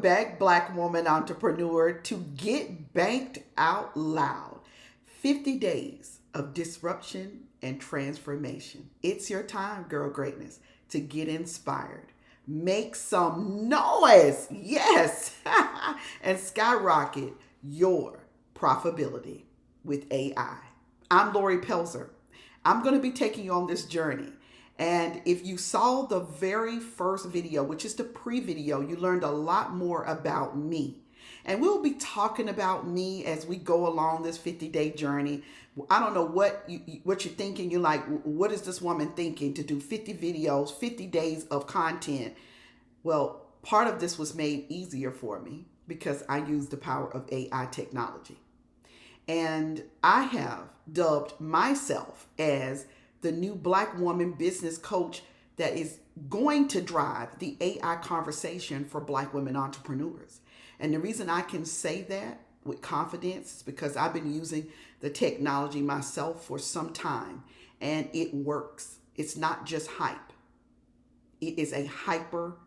Back, Black woman entrepreneur, to get banked out loud. 50 days of disruption and transformation. It's your time, girl greatness, to get inspired. Make some noise, yes, and skyrocket your profitability with AI. I'm Lori Pelzer. I'm going to be taking you on this journey. And if you saw the very first video, which is the pre-video, you learned a lot more about me. And we'll be talking about me as we go along this 50-day journey. I don't know what you're thinking. You're like, what is this woman thinking to do 50 videos, 50 days of content? Well, part of this was made easier for me because I use the power of AI technology. And I have dubbed myself as the new Black woman business coach that is going to drive the AI conversation for Black women entrepreneurs. And the reason I can say that with confidence is because I've been using the technology myself for some time and it works. It's not just hype. It is a hyper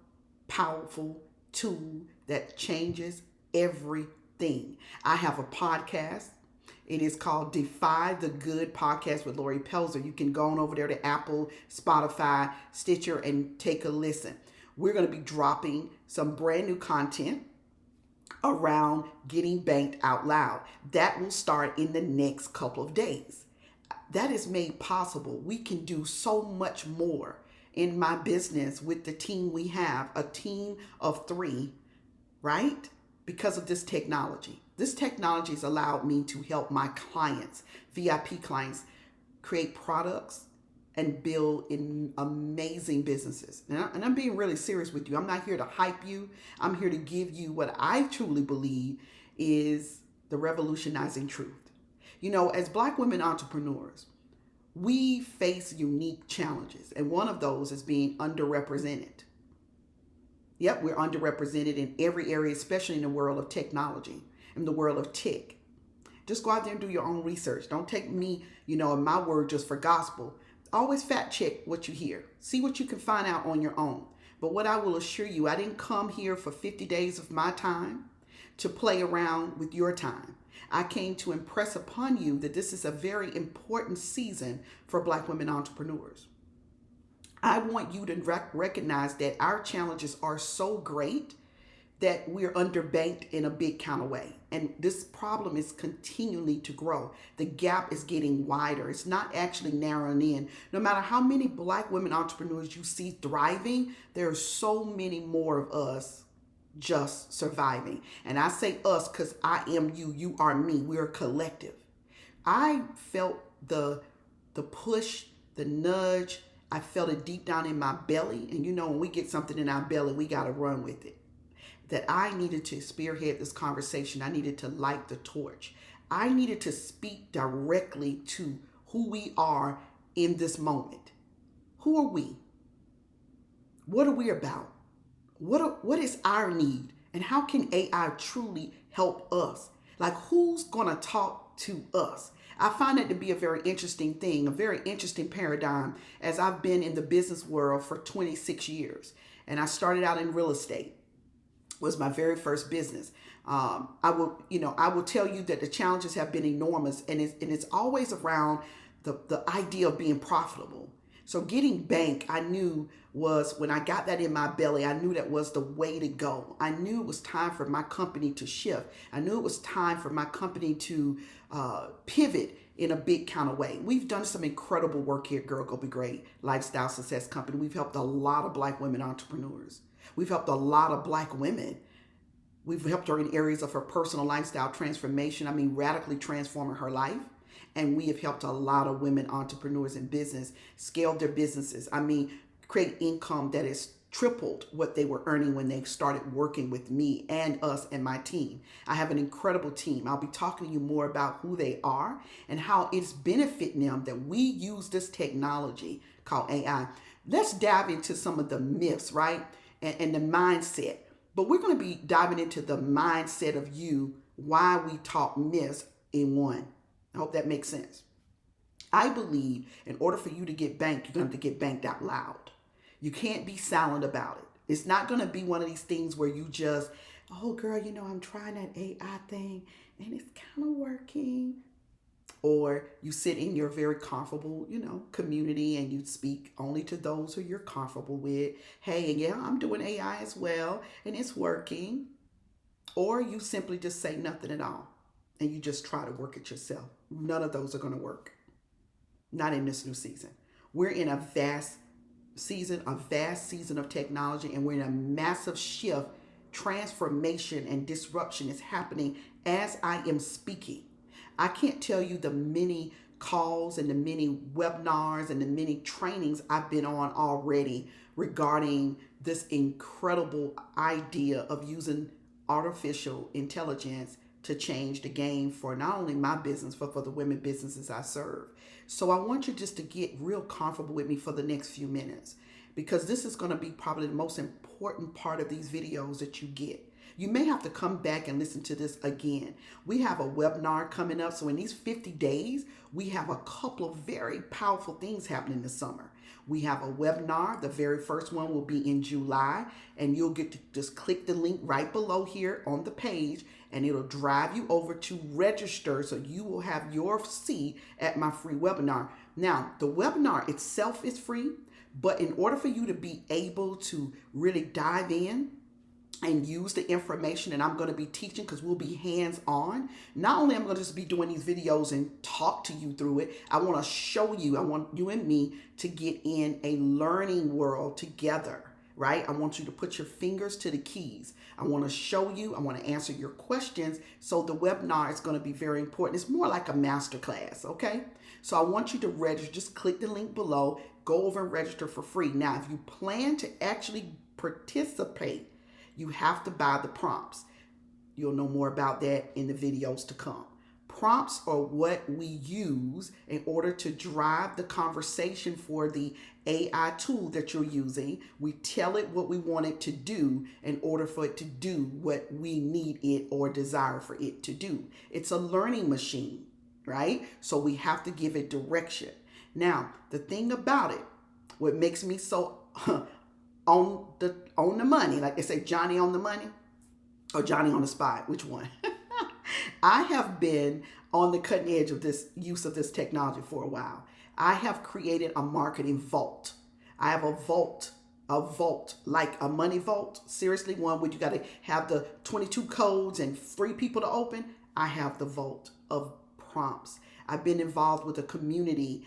powerful tool that changes everything. I have a podcast. It is called Defy the Good Podcast with Lori Pelzer. You can go on over there to Apple, Spotify, Stitcher, and take a listen. We're going to be dropping some brand new content around getting banked out loud. That will start in the next couple of days. That is made possible. We can do so much more in my business with the team we have, a team of 3, right? Because of this technology. This technology has allowed me to help my clients, VIP clients, create products and build in amazing businesses. And I'm being really serious with you. I'm not here to hype you. I'm here to give you what I truly believe is the revolutionizing truth. You know, as Black women entrepreneurs, we face unique challenges. And one of those is being underrepresented. Yep, we're underrepresented in every area, especially in the world of technology, in the world of tech. Just go out there and do your own research. Don't take me, and my word just for gospel. Always fact check what you hear. See what you can find out on your own. But what I will assure you, I didn't come here for 50 days of my time to play around with your time. I came to impress upon you that this is a very important season for Black women entrepreneurs. I want you to recognize that our challenges are so great that we're underbanked in a big kind of way. And this problem is continually to grow. The gap is getting wider. It's not actually narrowing in. No matter how many Black women entrepreneurs you see thriving, there are so many more of us just surviving. And I say us because I am you, you are me. We're a collective. I felt the push, the nudge. I felt it deep down in my belly. And when we get something in our belly, we got to run with it. That I needed to spearhead this conversation. I needed to light the torch. I needed to speak directly to who we are in this moment. Who are we? What are we about? What is our need? And how can AI truly help us? Like, who's going to talk to us? I find that to be a very interesting thing, a very interesting paradigm, as I've been in the business world for 26 years. And I started out in real estate. It was my very first business. I will tell you that the challenges have been enormous, and it's always around the idea of being profitable. So getting bank, I knew was, when I got that in my belly, I knew that was the way to go. I knew it was time for my company to shift. I knew it was time for my company to pivot in a big kind of way. We've done some incredible work here at Girlgobegreat Lifestyle Success Company. We've helped a lot of Black women entrepreneurs. We've helped a lot of Black women. We've helped her in areas of her personal lifestyle transformation. Radically transforming her life. And we have helped a lot of women entrepreneurs in business scale their businesses. Create income that is tripled what they were earning when they started working with me and us and my team. I have an incredible team. I'll be talking to you more about who they are and how it's benefiting them that we use this technology called AI. Let's dive into some of the myths, right? And the mindset. But we're going to be diving into the mindset of you, why we talk myths in one. I hope that makes sense. I believe in order for you to get banked, you're going to have to get banked out loud. You can't be silent about it. It's not going to be one of these things where you just oh girl, I'm trying that AI thing and it's kind of working. Or you sit in your very comfortable, community and you speak only to those who you're comfortable with. Hey, and yeah, I'm doing AI as well and it's working. Or you simply just say nothing at all and you just try to work it yourself. None of those are going to work. Not in this new season. We're in a vast season of technology, and we're in a massive shift, transformation, and disruption is happening as I am speaking. I can't tell you the many calls and the many webinars and the many trainings I've been on already regarding this incredible idea of using artificial intelligence to change the game for not only my business, but for the women businesses I serve. So I want you just to get real comfortable with me for the next few minutes, because this is going to be probably the most important part of these videos that you get. You may have to come back and listen to this again. We have a webinar coming up. So in these 50 days, we have a couple of very powerful things happening this summer. We have a webinar. The very first one will be in July, and you'll get to just click the link right below here on the page, and it'll drive you over to register so you will have your seat at my free webinar. Now, the webinar itself is free, but in order for you to be able to really dive in and use the information that I'm going to be teaching, because we'll be hands-on. Not only am I going to just be doing these videos and talk to you through it, I want to show you, I want you and me to get in a learning world together, right? I want you to put your fingers to the keys. I want to show you, I want to answer your questions. So the webinar is going to be very important. It's more like a master class, okay? So I want you to register. Just click the link below, go over and register for free. Now, if you plan to actually participate, you have to buy the prompts. You'll know more about that in the videos to come. Prompts are what we use in order to drive the conversation for the AI tool that you're using. We tell it what we want it to do in order for it to do what we need it or desire for it to do. It's a learning machine, right? So we have to give it direction. Now, the thing about it, what makes me so on the money, like they say, Johnny on the money or Johnny on the spot, which one? I have been on the cutting edge of this use of this technology for a while. I have created a marketing vault. I have a vault like a money vault. Seriously, one where you got to have the 22 codes and 3 people to open. I have the vault of prompts. I've been involved with a community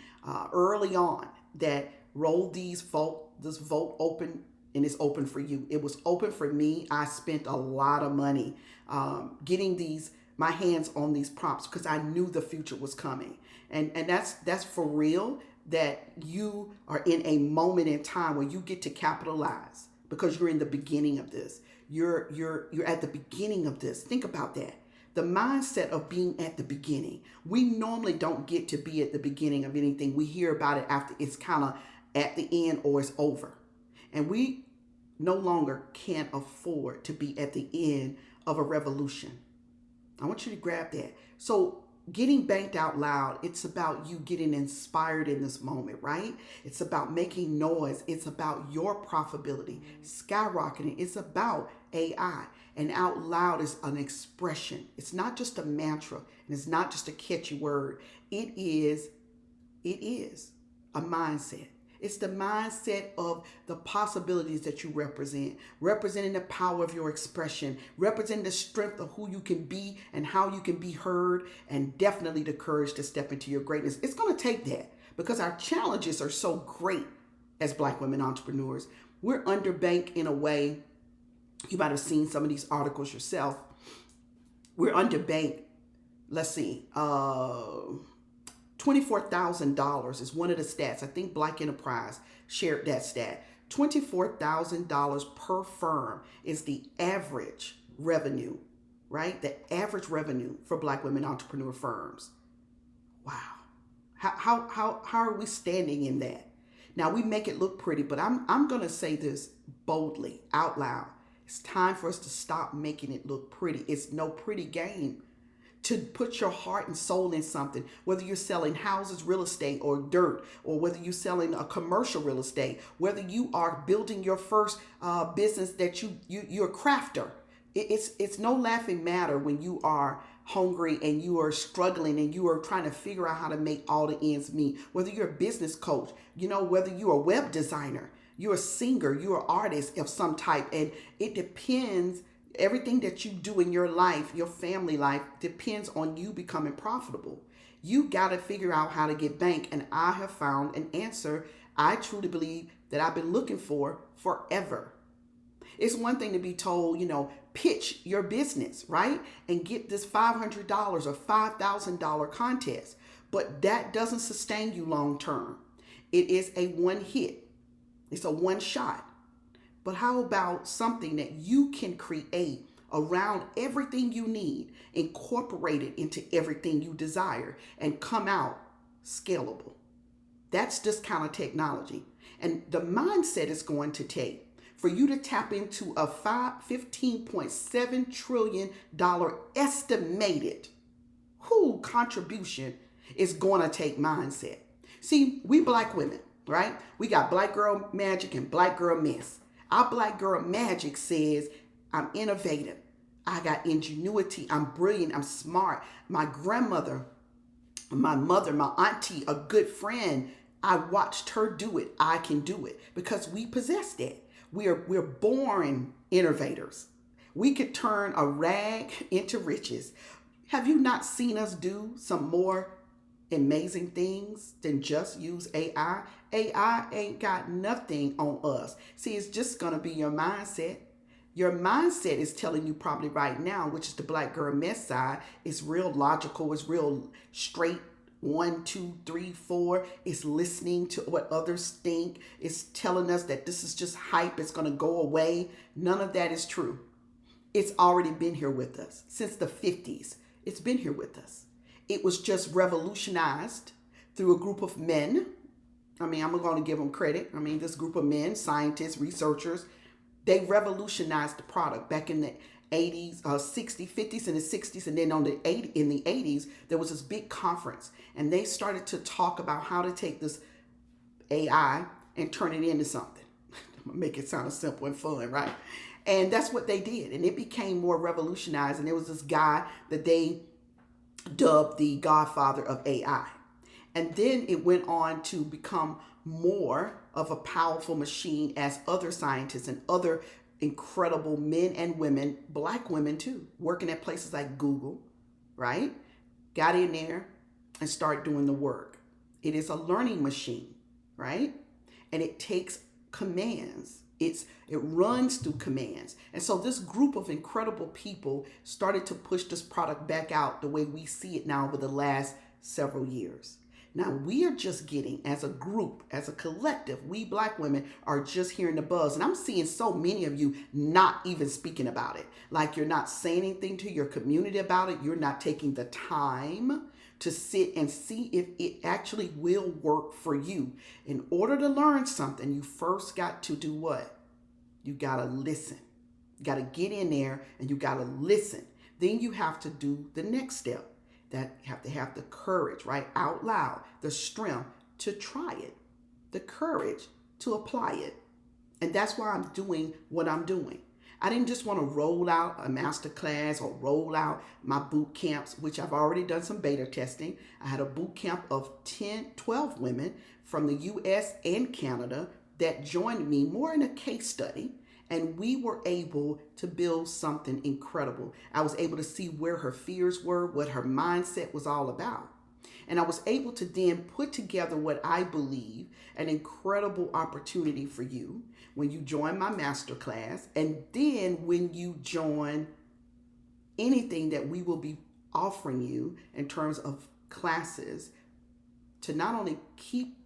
early on that rolled this vault open, and it's open for you. It was open for me. I spent a lot of money getting my hands on these prompts because I knew the future was coming. And that's for real, that you are in a moment in time where you get to capitalize because you're in the beginning of this. You're at the beginning of this. Think about that. The mindset of being at the beginning. We normally don't get to be at the beginning of anything. We hear about it after it's kind of at the end or it's over. And we no longer can't afford to be at the end of a revolution. I want you to grab that. So getting banked out loud, it's about you getting inspired in this moment, right? It's about making noise. It's about your profitability, skyrocketing. It's about AI. And out loud is an expression. It's not just a mantra, and it's not just a catchy word. It is a mindset. It's the mindset of the possibilities that you represent, representing the power of your expression, representing the strength of who you can be and how you can be heard, and definitely the courage to step into your greatness. It's going to take that because our challenges are so great as Black women entrepreneurs. We're underbanked in a way. You might have seen some of these articles yourself. We're underbanked. Let's see. $24,000 is one of the stats. I think Black Enterprise shared that stat. $24,000 per firm is the average revenue, right? The average revenue for Black women entrepreneur firms. Wow. How are we standing in that? Now, we make it look pretty, but I'm going to say this boldly, out loud. It's time for us to stop making it look pretty. It's no pretty game. To put your heart and soul in something, whether you're selling houses, real estate, or dirt, or whether you're selling a commercial real estate, whether you are building your first business that you're a crafter. It's no laughing matter when you are hungry and you are struggling and you are trying to figure out how to make all the ends meet. Whether you're a business coach, whether you're a web designer, you're a singer, you're an artist of some type, and it depends. Everything that you do in your life, your family life, depends on you becoming profitable. You got to figure out how to get bank, and I have found an answer I truly believe that I've been looking for forever. It's one thing to be told, pitch your business, right? And get this $500 or $5,000 contest. But that doesn't sustain you long term. It is a one hit. It's a one shot. But how about something that you can create around everything you need, incorporate it into everything you desire, and come out scalable? That's this kind of technology. And the mindset is going to take for you to tap into a $15.7 trillion estimated contribution is going to take mindset. See, we black women, right? We got black girl magic and black girl mess. Our black girl magic says, I'm innovative. I got ingenuity. I'm brilliant. I'm smart. My grandmother, my mother, my auntie, a good friend, I watched her do it. I can do it because we possess that. We're born innovators. We could turn a rag into riches. Have you not seen us do some more amazing things than just use AI? AI ain't got nothing on us. See, it's just going to be your mindset. Your mindset is telling you probably right now, which is the black girl mess side, it's real logical, it's real straight. 1, 2, 3, 4. It's listening to what others think. It's telling us that this is just hype. It's going to go away. None of that is true. It's already been here with us since the 50s. It's been here with us. It was just revolutionized through a group of men. I'm going to give them credit. This group of men, scientists, researchers, they revolutionized the product back in the 80s, 60s, 50s, and the 60s, and then in the 80s, there was this big conference, and they started to talk about how to take this AI and turn it into something. Make it sound simple and fun, right? And that's what they did, and it became more revolutionized, and there was this guy that they dubbed the godfather of AI. And then it went on to become more of a powerful machine as other scientists and other incredible men and women, black women too, working at places like Google, right? Got in there and started doing the work. It is a learning machine, right? And it takes commands. It runs through commands. And so this group of incredible people started to push this product back out the way we see it now over the last several years. Now we are just getting, as a group, as a collective, we black women are just hearing the buzz. And I'm seeing so many of you not even speaking about it. Like you're not saying anything to your community about it. You're not taking the time to sit and see if it actually will work for you. In order to learn something, you first got to do what? You got to listen. You got to get in there and you got to listen. Then you have to do the next step. That you have to have the courage, right? Out loud, the strength to try it, the courage to apply it. And that's why I'm doing what I'm doing. I didn't just want to roll out a master class or roll out my boot camps, which I've already done some beta testing. I had a boot camp of 12 women from the US and Canada that joined me more in a case study. And we were able to build something incredible. I was able to see where her fears were, what her mindset was all about. And I was able to then put together what I believe an incredible opportunity for you when you join my masterclass. And then when you join anything that we will be offering you in terms of classes to not only keep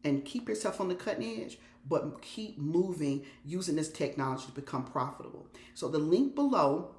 yourself on the cutting edge, but keep moving using this technology to become profitable. So the link below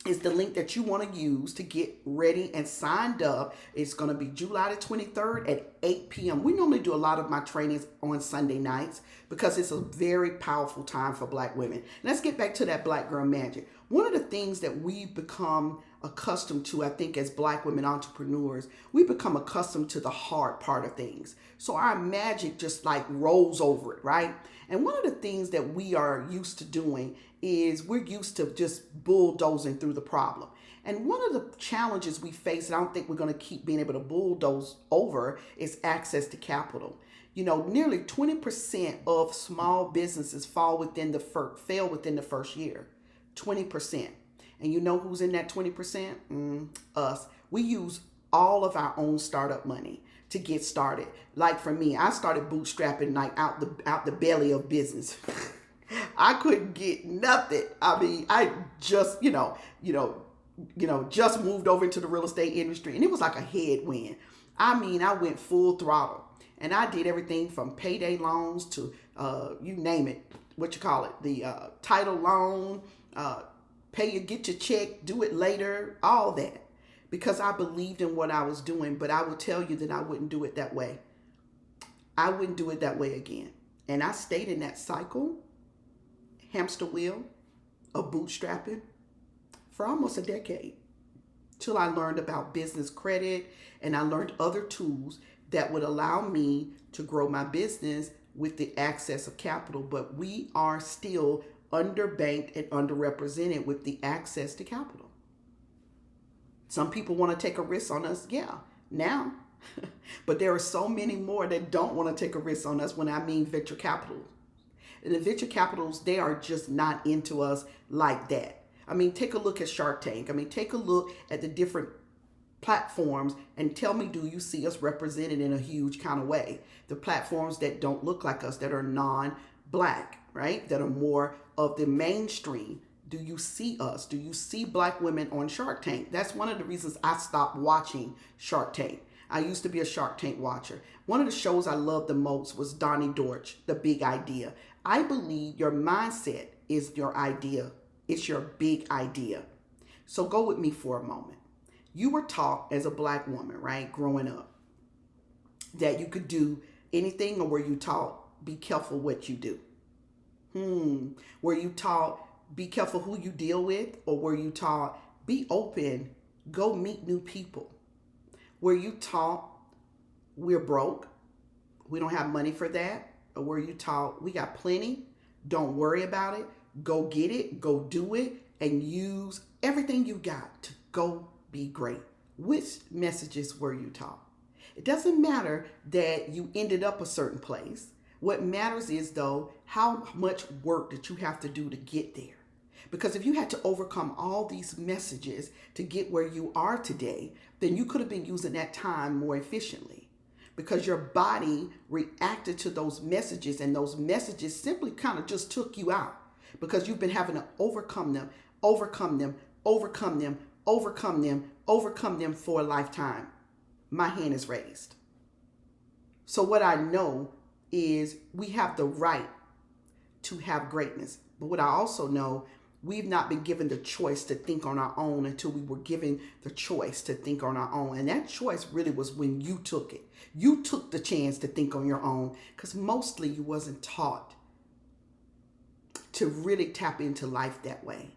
is the link that you want to use to get ready and signed up. It's going to be July the 23rd at 8 p.m. We normally do a lot of my trainings on Sunday nights because it's a very powerful time for black women. Let's get back to that black girl magic. One of the things that we've become accustomed to, I think, as Black women entrepreneurs, we become accustomed to the hard part of things. So our magic just like rolls over it, right? And one of the things that we are used to doing is we're used to just bulldozing through the problem. And one of the challenges we face, and I don't think we're going to keep being able to bulldoze over, is access to capital. Nearly 20% of small businesses fail within the first year. 20%. And you know who's in that 20%? Us. We use all of our own startup money to get started. Like for me, I started bootstrapping like out the belly of business. I couldn't get nothing. I mean, I just, just moved over into the real estate industry, and it was like a headwind. I mean, I went full throttle, and I did everything from payday loans to, you name it, the title loan, get your check, do it later, all that, because I believed in what I was doing. But I will tell you that I wouldn't do it that way. I wouldn't do it that way again. And I stayed in that cycle, hamster wheel of bootstrapping for almost a decade, till I learned about business credit, and I learned other tools that would allow me to grow my business with the access of capital. But we are still underbanked and underrepresented with the access to capital. Some people want to take a risk on us, now. But there are so many more that don't want to take a risk on us when I mean venture capital. And the venture capitals, they are just not into us like that. I mean, take a look at Shark Tank. I mean, take a look at the different platforms and tell me, do you see us represented in a huge kind of way? The platforms that don't look like us, that are non-Black, right? That are more of the mainstream. Do you see us? Do you see Black women on Shark Tank? That's one of the reasons I stopped watching Shark Tank. I used to be a Shark Tank watcher. One of the shows I loved the most was Donnie Dortch, The Big Idea. I believe your mindset is your idea. It's your big idea. So go with me for a moment. You were taught as a Black woman, right, growing up, that you could do anything, or were you taught, be careful what you do? Were you taught, be careful who you deal with? Or were you taught, be open, go meet new people? Were you taught, we're broke, we don't have money for that? Or were you taught, we got plenty, don't worry about it, go get it, go do it, and use everything you got to go be great? Which messages were you taught? It doesn't matter that you ended up a certain place. What matters is, though, how much work that you have to do to get there. Because if you had to overcome all these messages to get where you are today, then you could have been using that time more efficiently. Because your body reacted to those messages, and those messages simply kind of just took you out. Because you've been having to overcome them for a lifetime. My hand is raised. So what I know is we have the right to have greatness. But what I also know, we've not been given the choice to think on our own until we were given the choice to think on our own. And that choice really was when you took it. You took the chance to think on your own, because mostly you wasn't taught to really tap into life that way.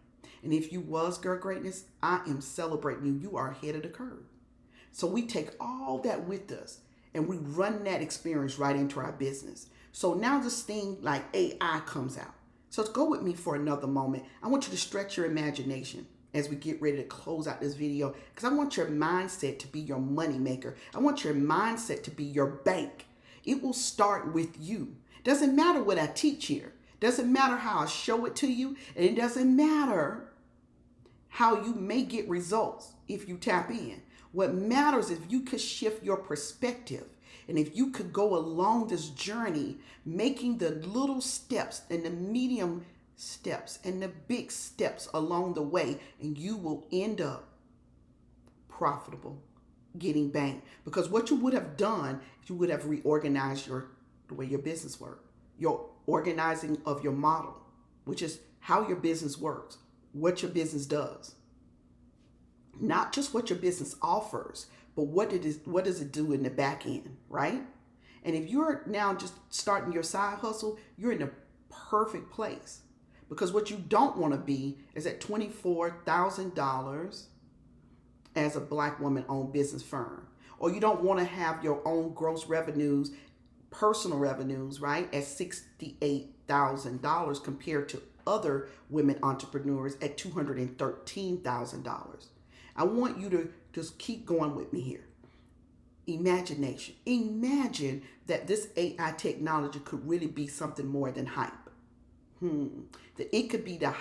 And if you was Girl Greatness, I am celebrating you. You are ahead of the curve. So we take all that with us and we run that experience right into our business. So now this thing like AI comes out. So go with me for another moment. I want you to stretch your imagination as we get ready to close out this video, because I want your mindset to be your money maker. I want your mindset to be your bank. It will start with you. Doesn't matter what I teach here. Doesn't matter how I show it to you. And it doesn't matter how you may get results if you tap in. What matters is if you could shift your perspective, and if you could go along this journey, making the little steps and the medium steps and the big steps along the way, and you will end up profitable, getting banked. Because what you would have done, you would have reorganized the way your business works, your organizing of your model, which is how your business works, what your business does. Not just what your business offers, but what does it do in the back end, right? And if you're now just starting your side hustle, you're in a perfect place, Because what you don't want to be is at $24,000 as a Black woman-owned business firm. Or you don't want to have your own gross revenues, personal revenues, right, at $68,000 compared to other women entrepreneurs at $213,000. I want you to just keep going with me here. Imagination. Imagine that this AI technology could really be something more than hype. That it could be the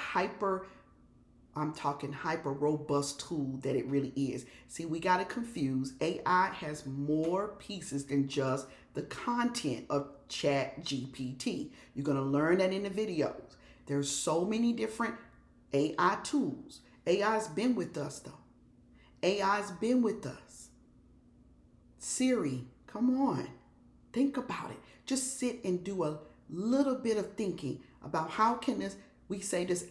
I'm talking hyper robust tool that it really is. See, we got it confused. AI has more pieces than just the content of Chat GPT. You're going to learn that in the videos. There's so many different AI tools. AI's been with us though. AI's been with us. Siri, come on. Think about it. Just sit and do a little bit of thinking about how can this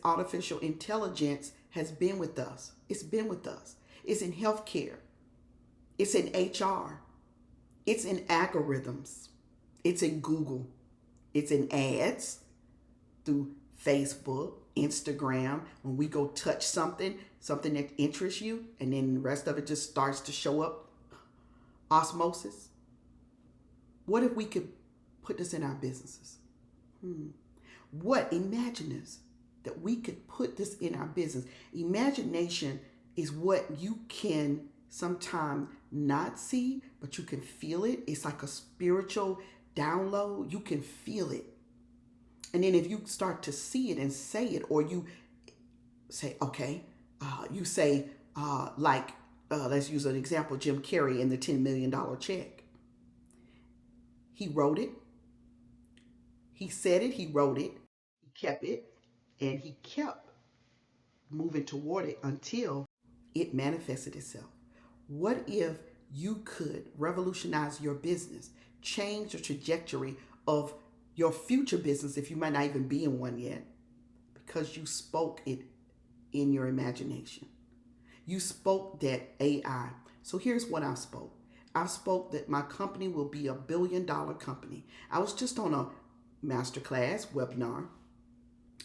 artificial intelligence has been with us. It's been with us. It's in healthcare. It's in HR. It's in algorithms. It's in Google. It's in ads through Facebook, Instagram. When we go touch something that interests you, and then the rest of it just starts to show up. Osmosis. What if we could put this in our businesses? Imagine this, that we could put this in our business. Imagination is what you can sometimes not see, but you can feel it. It's like a spiritual download. You can feel it. And then if you start to see it and say it, or you say, okay, you say, let's use an example, Jim Carrey and the $10 million check. He wrote it. He said it, he wrote it, he kept it, and he kept moving toward it until it manifested itself. What if you could revolutionize your business, change the trajectory of your future business if you might not even be in one yet, because you spoke it in your imagination? You spoke that AI. So here's what I spoke. I spoke that my company will be $1 billion company. I was just on a masterclass webinar,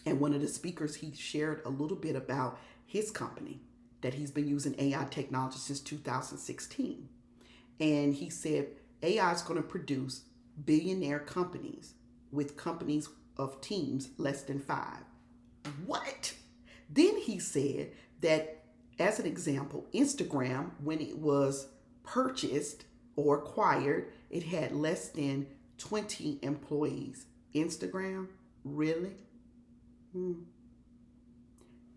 and one of the speakers, he shared a little bit about his company, that he's been using AI technology since 2016. And he said AI is going to produce billionaire companies with companies of teams less than 5. What? Then he said that, as an example, Instagram, when it was purchased or acquired, it had less than 20 employees. Instagram? Really?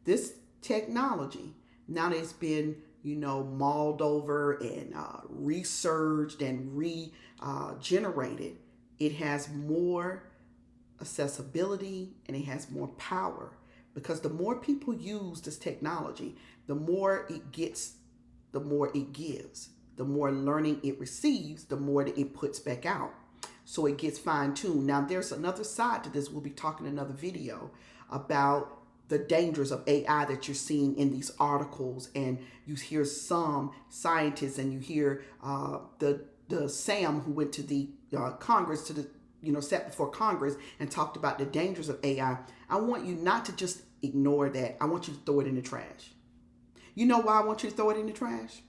This technology, now that it's been, mulled over and researched and regenerated, it has more accessibility and it has more power, because the more people use this technology, the more it gets, the more it gives. The more learning it receives, the more that it puts back out. So it gets fine-tuned. Now, there's another side to this. We'll be talking in another video about the dangers of AI that you're seeing in these articles. And you hear some scientists, and you hear the Sam who went to the Congress, to the sat before Congress and talked about the dangers of AI. I want you not to just ignore that. I want you to throw it in the trash. You know why I want you to throw it in the trash?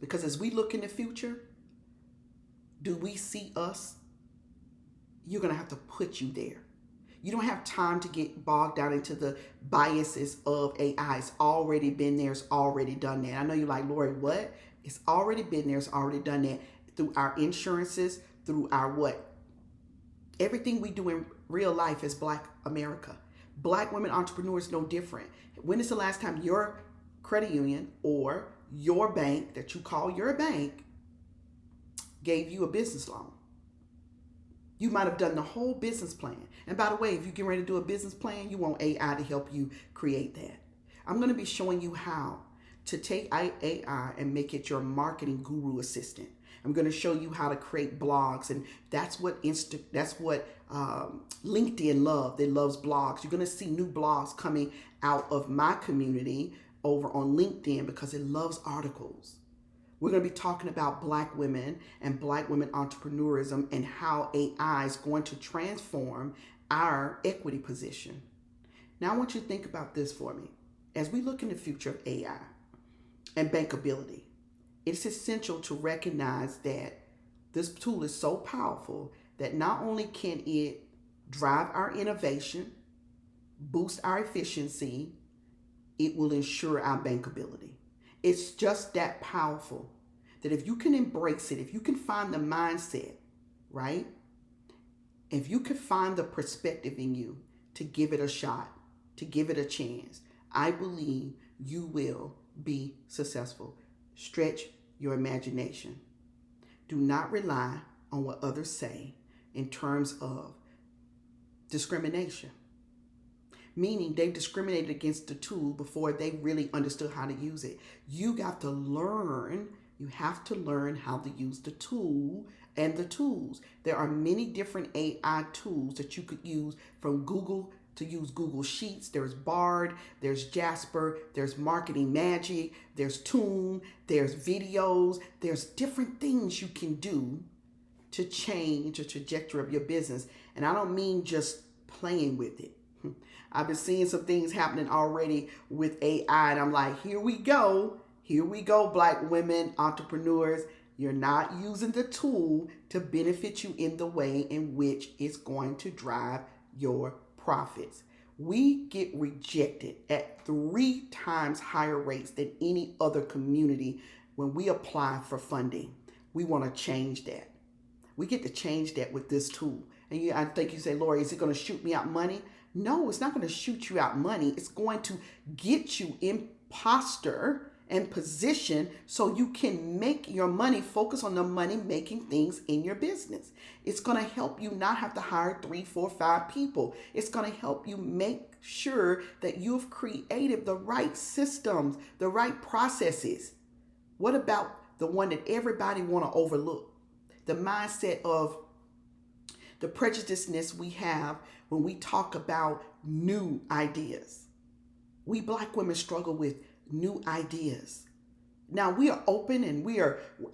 Because as we look in the future, do we see us? You're going to have to put you there. You don't have time to get bogged down into the biases of AI. It's already been there. It's already done that. I know you're like, Lori, what? It's already been there. It's already done that through our insurances, through our what? Everything we do in real life is Black America. Black women entrepreneurs, no different. When is the last time your credit union or your bank that you call your bank gave you a business loan? You might have done the whole business plan. And by the way, if you get ready to do a business plan, you want AI to help you create that. I'm going to be showing you how to take AI and make it your marketing guru assistant. I'm going to show you how to create blogs, and that's what LinkedIn loves. It loves blogs. You're going to see new blogs coming out of my community over on LinkedIn because it loves articles. We're going to be talking about Black women and Black women entrepreneurism and how AI is going to transform our equity position. Now I want you to think about this for me. As we look in the future of AI and bankability, it's essential to recognize that this tool is so powerful that not only can it drive our innovation, boost our efficiency, it will ensure our bankability. It's just that powerful that if you can embrace it, if you can find the mindset, right? If you can find the perspective in you to give it a shot, to give it a chance, I believe you will be successful. Stretch your imagination. Do not rely on what others say in terms of discrimination, meaning they discriminated against the tool before they really understood how to use it. You have to learn how to use the tool and the tools. There are many different AI tools that you could use, from Google to use Google Sheets. There's Bard, there's Jasper, there's Marketing Magic, there's Toon, there's videos, there's different things you can do to change the trajectory of your business. And I don't mean just playing with it. I've been seeing some things happening already with AI, and I'm like, here we go, Black women, entrepreneurs. You're not using the tool to benefit you in the way in which it's going to drive your profits. We get rejected at 3 times higher rates than any other community when we apply for funding. We want to change that. We get to change that with this tool. And I think you say, Lori, is it going to shoot me out money? No, it's not going to shoot you out money. It's going to get you in posture and position so you can make your money, focus on the money making things in your business. It's going to help you not have to hire 3, 4, 5 people. It's going to help you make sure that you've created the right systems, the right processes. What about the one that everybody want to overlook? The mindset of the prejudiceness we have when we talk about new ideas. We Black women struggle with new ideas. Now we are open and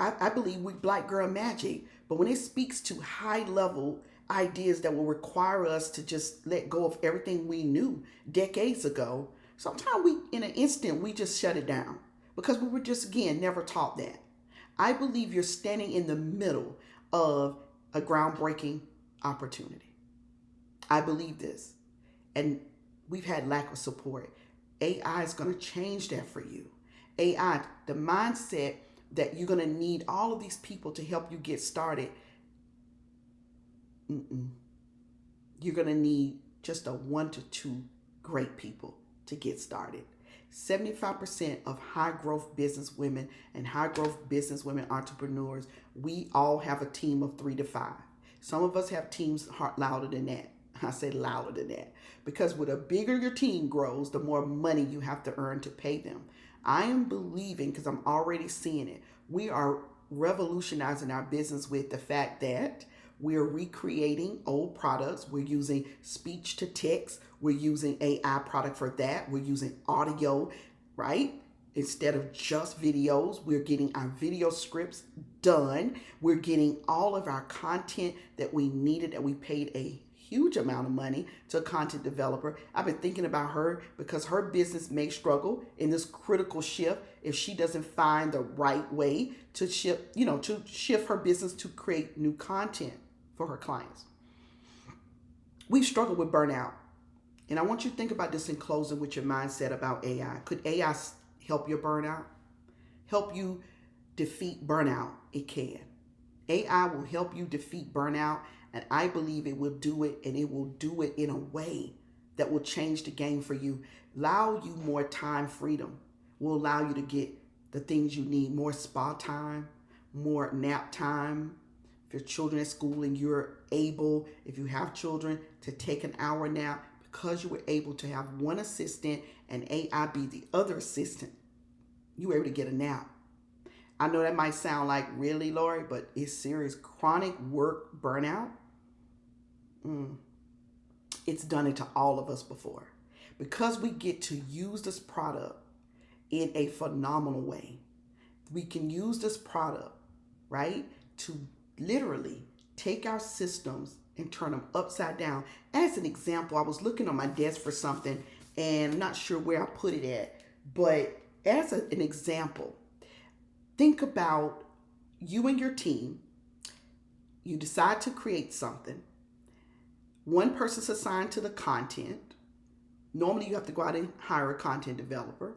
I believe we Black girl magic, but when it speaks to high level ideas that will require us to just let go of everything we knew decades ago, sometimes in an instant, we just shut it down because we were just, again, never taught that. I believe you're standing in the middle of a groundbreaking opportunity. I believe this. And we've had lack of support. AI is going to change that for you. AI, the mindset that you're going to need all of these people to help you get started. You're going to need just 1 to 2 great people to get started. 75% of high growth business women and high growth business women entrepreneurs, we all have a team of 3 to 5. Some of us have teams louder than that. I say louder than that because with a bigger your team grows, the more money you have to earn to pay them. I am believing, because I'm already seeing it, we are revolutionizing our business with the fact that we're recreating old products. We're using speech to text. We're using AI product for that. We're using audio, right? Instead of just videos, we're getting our video scripts done. We're getting all of our content that we needed, that we paid a huge amount of money to a content developer. I've been thinking about her because her business may struggle in this critical shift if she doesn't find the right way to shift her business to create new content for her clients. We struggle with burnout. And I want you to think about this in closing with your mindset about AI. Could AI help your burnout? Help you defeat burnout? It can. AI will help you defeat burnout, and I believe it will do it, and it will do it in a way that will change the game for you, allow you more time freedom, will allow you to get the things you need, more spa time, more nap time. If your children at school and you're able, if you have children, to take an hour nap, because you were able to have one assistant and AI be the other assistant, you were able to get a nap. I know that might sound like, really, Lori, but it's serious. Chronic work burnout, it's done it to all of us before. Because we get to use this product in a phenomenal way, we can use this product, right, to literally take our systems and turn them upside down. As an example, I was looking on my desk for something, And I'm not sure where I put it at, but as an example, think about you and your team. You decide to create something. One person's assigned to the content. Normally, you have to go out and hire a content developer.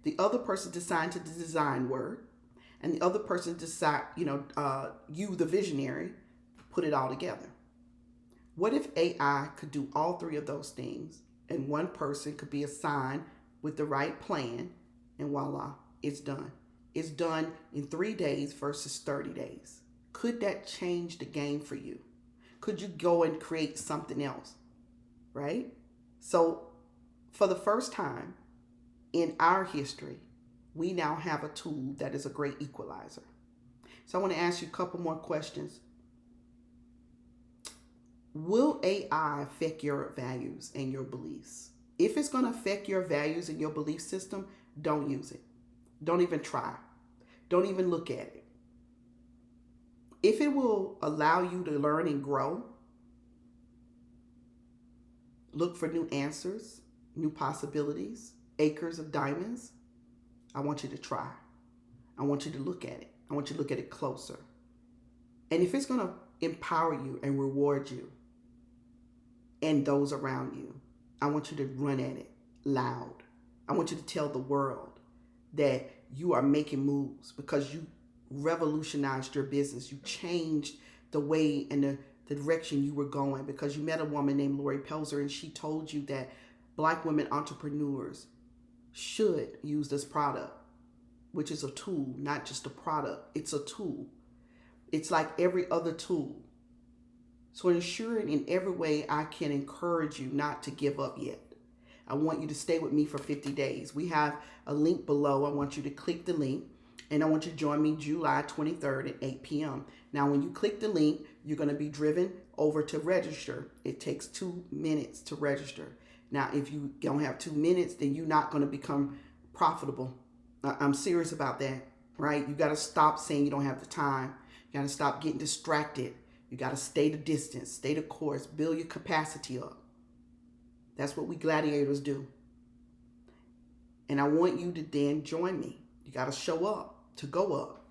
The other person's assigned to the design work, and the other person decide, you, the visionary, put it all together. What if AI could do all three of those things, and one person could be assigned with the right plan, and voila, it's done. It's done in 3 days versus 30 days. Could that change the game for you? Could you go and create something else, right? So for the first time in our history, we now have a tool that is a great equalizer. So I want to ask you a couple more questions. Will AI affect your values and your beliefs? If it's going to affect your values and your belief system, don't use it. Don't even try. Don't even look at it. If it will allow you to learn and grow, look for new answers, new possibilities, acres of diamonds, I want you to try. I want you to look at it. I want you to look at it closer. And if it's going to empower you and reward you and those around you, I want you to run at it loud. I want you to tell the world that you are making moves because you revolutionized your business. You changed the way and the direction you were going because you met a woman named Pelzer, and she told you that Black women entrepreneurs should use this product, which is a tool, not just a product. It's a tool. It's like every other tool. So ensuring in every way I can encourage you not to give up yet. I want you to stay with me for 50 days. We have a link below. I want you to click the link, and I want you to join me July 23rd at 8 p.m. Now, when you click the link, you're going to be driven over to register. It takes 2 minutes to register. Now, if you don't have 2 minutes, then you're not going to become profitable. I'm serious about that, right? You got to stop saying you don't have the time. You got to stop getting distracted. You got to stay the distance, stay the course, build your capacity up. That's what we gladiators do. And I want you to then join me. You got to show up to go up.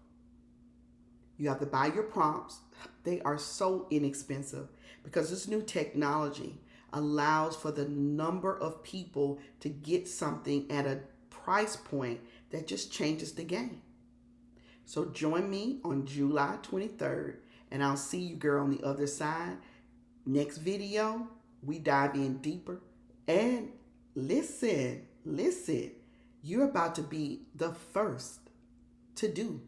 You have to buy your prompts. They are so inexpensive because this new technology allows for the number of people to get something at a price point that just changes the game. So join me on July 23rd, and I'll see you, girl, on the other side. Next video, we dive in deeper. And listen, you're about to be the first to do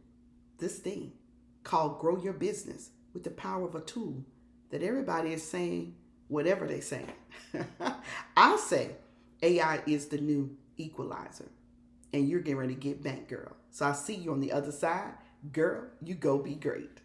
this thing called grow your business with the power of a tool that everybody is saying whatever they say. I say AI is the new equalizer, and you're getting ready to get banked, girl. So I'll see you on the other side. Girl, you go be great.